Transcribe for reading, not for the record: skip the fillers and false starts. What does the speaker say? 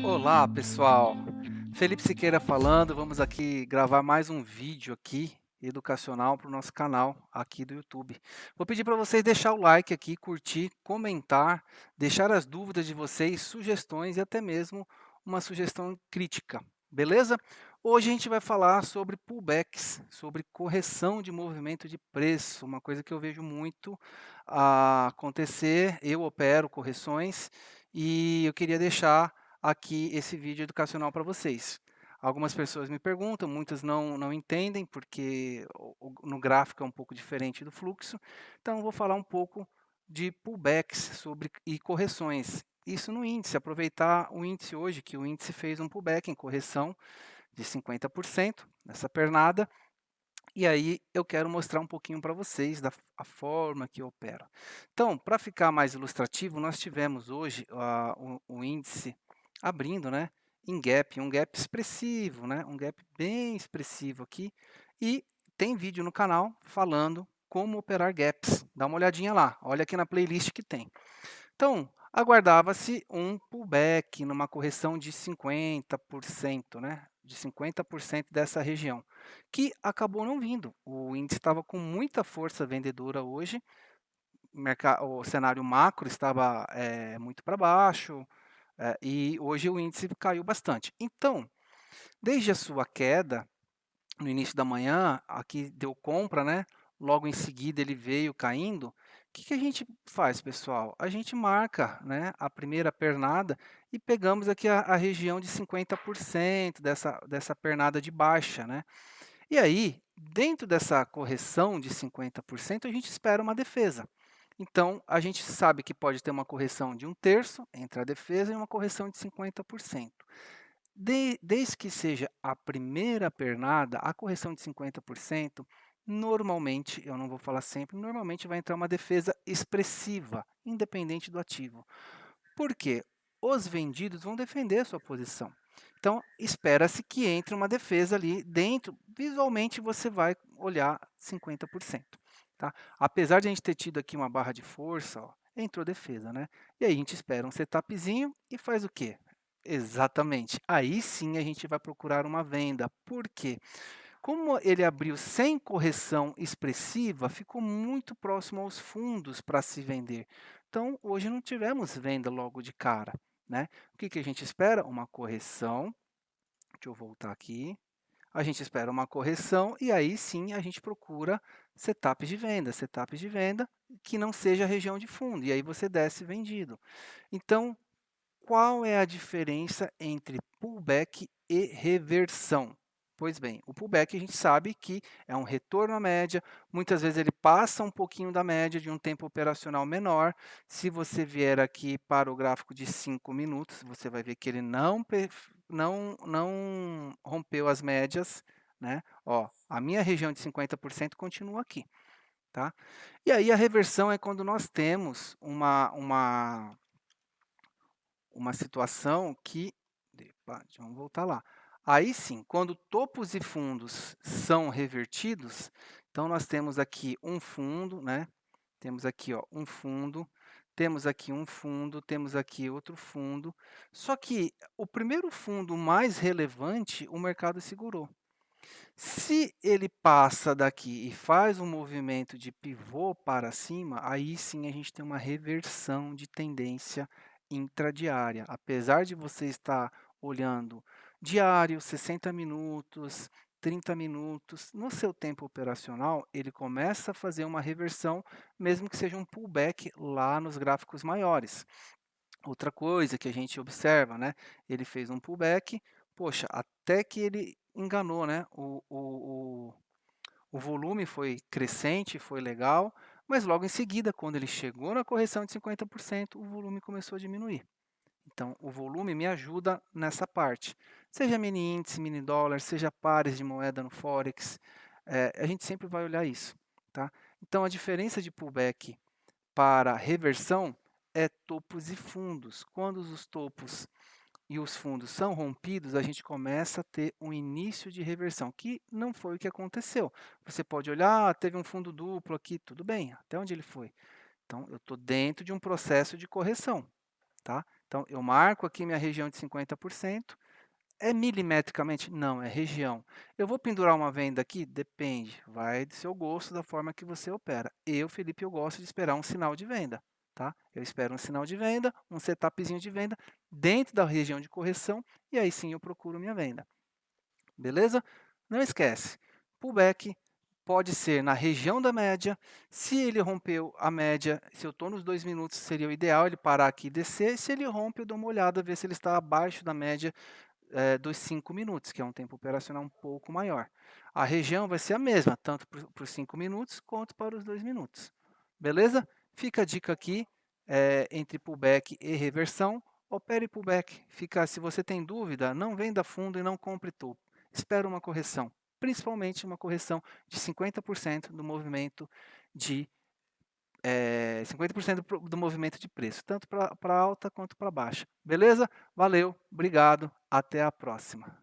Olá, pessoal. Felipe Siqueira falando. Vamos aqui gravar mais um vídeo aqui educacional para o nosso canal aqui do YouTube. Vou pedir para vocês deixar o like aqui, curtir, comentar, deixar as dúvidas de vocês, sugestões e até mesmo uma sugestão crítica, beleza? Hoje a gente vai falar sobre pullbacks, sobre correção de movimento de preço, uma coisa que eu vejo muito acontecer. Eu opero correções e eu queria deixar aqui esse vídeo educacional para vocês. Algumas pessoas me perguntam, muitas não entendem, porque no gráfico é um pouco diferente do fluxo. Então, eu vou falar um pouco de pullbacks e correções. Isso no índice, aproveitar o índice hoje, que o índice fez um pullback em correção de 50% nessa pernada. E aí eu quero mostrar um pouquinho para vocês a forma que eu opero. Então, para ficar mais ilustrativo, nós tivemos hoje o índice abrindo, né, em gap, um gap expressivo, né, um gap bem expressivo aqui. E tem vídeo no canal falando como operar gaps. Dá uma olhadinha lá, olha aqui na playlist que tem. Então, aguardava-se um pullback numa correção de 50%, né? De 50% dessa região, que acabou não vindo. O índice estava com muita força vendedora hoje, o cenário macro estava muito para baixo, e hoje o índice caiu bastante. Então, desde a sua queda, no início da manhã, aqui deu compra, né? Logo em seguida ele veio caindo. O que a gente faz, pessoal? A gente marca, né, a primeira pernada e pegamos aqui a região de 50% dessa pernada de baixa, né? E aí, dentro dessa correção de 50%, a gente espera uma defesa. Então, a gente sabe que pode ter uma correção de 1/3 entre a defesa e uma correção de 50%. Desde que seja a primeira pernada, a correção de 50%, normalmente, eu não vou falar sempre, normalmente vai entrar uma defesa expressiva, independente do ativo. Por quê? Os vendidos vão defender a sua posição. Então, espera-se que entre uma defesa ali dentro, visualmente você vai olhar 50%. Tá? Apesar de a gente ter tido aqui uma barra de força, ó, entrou defesa, né? E aí a gente espera um setupzinho e faz o quê? Exatamente. Aí sim a gente vai procurar uma venda. Por quê? Como ele abriu sem correção expressiva, ficou muito próximo aos fundos para se vender. Então, hoje não tivemos venda logo de cara, né? O que a gente espera? Uma correção. Deixa eu voltar aqui. A gente espera uma correção e aí sim a gente procura setups de venda que não seja a região de fundo. E aí você desce vendido. Então, qual é a diferença entre pullback e reversão? Pois bem, o pullback a gente sabe que é um retorno à média, muitas vezes ele passa um pouquinho da média de um tempo operacional menor. Se você vier aqui para o gráfico de 5 minutos, você vai ver que ele não rompeu as médias, né? Ó, a minha região de 50% continua aqui, tá? E aí a reversão é quando nós temos uma situação que, vamos voltar lá. Aí sim, quando topos e fundos são revertidos, então nós temos aqui um fundo, né? Temos aqui, ó, um fundo, temos aqui um fundo, temos aqui outro fundo. Só que o primeiro fundo mais relevante, o mercado segurou. Se ele passa daqui e faz um movimento de pivô para cima, aí sim a gente tem uma reversão de tendência intradiária. Apesar de você estar olhando diário, 60 minutos, 30 minutos, no seu tempo operacional, ele começa a fazer uma reversão, mesmo que seja um pullback lá nos gráficos maiores. Outra coisa que a gente observa, né? Ele fez um pullback, poxa, até que ele enganou, né? O volume foi crescente, foi legal, mas logo em seguida, quando ele chegou na correção de 50%, o volume começou a diminuir. Então, o volume me ajuda nessa parte. Seja mini índice, mini dólar, seja pares de moeda no Forex, a gente sempre vai olhar isso, tá? Então, a diferença de pullback para reversão é topos e fundos. Quando os topos e os fundos são rompidos, a gente começa a ter um início de reversão, que não foi o que aconteceu. Você pode olhar, teve um fundo duplo aqui, tudo bem, até onde ele foi? Então, eu estou dentro de um processo de correção, tá? Então, eu marco aqui minha região de 50%. É milimetricamente? Não, é região. Eu vou pendurar uma venda aqui? Depende, vai do seu gosto, da forma que você opera. Eu, Felipe, eu gosto de esperar um sinal de venda, tá? Eu espero um sinal de venda, um setupzinho de venda dentro da região de correção e aí sim eu procuro minha venda. Beleza? Não esquece, pullback pode ser na região da média. Se ele rompeu a média, se eu estou nos 2 minutos, seria o ideal ele parar aqui e descer. Se ele rompe, eu dou uma olhada, ver se ele está abaixo da média dos 5 minutos, que é um tempo operacional um pouco maior. A região vai ser a mesma, tanto para os 5 minutos quanto para os 2 minutos. Beleza? Fica a dica aqui, entre pullback e reversão. Opere pullback. Se você tem dúvida, não venda fundo e não compre topo. Espera uma correção, principalmente uma correção de 50% do movimento de 50% do movimento de preço, tanto para alta quanto para baixa. Beleza? Valeu, obrigado, até a próxima.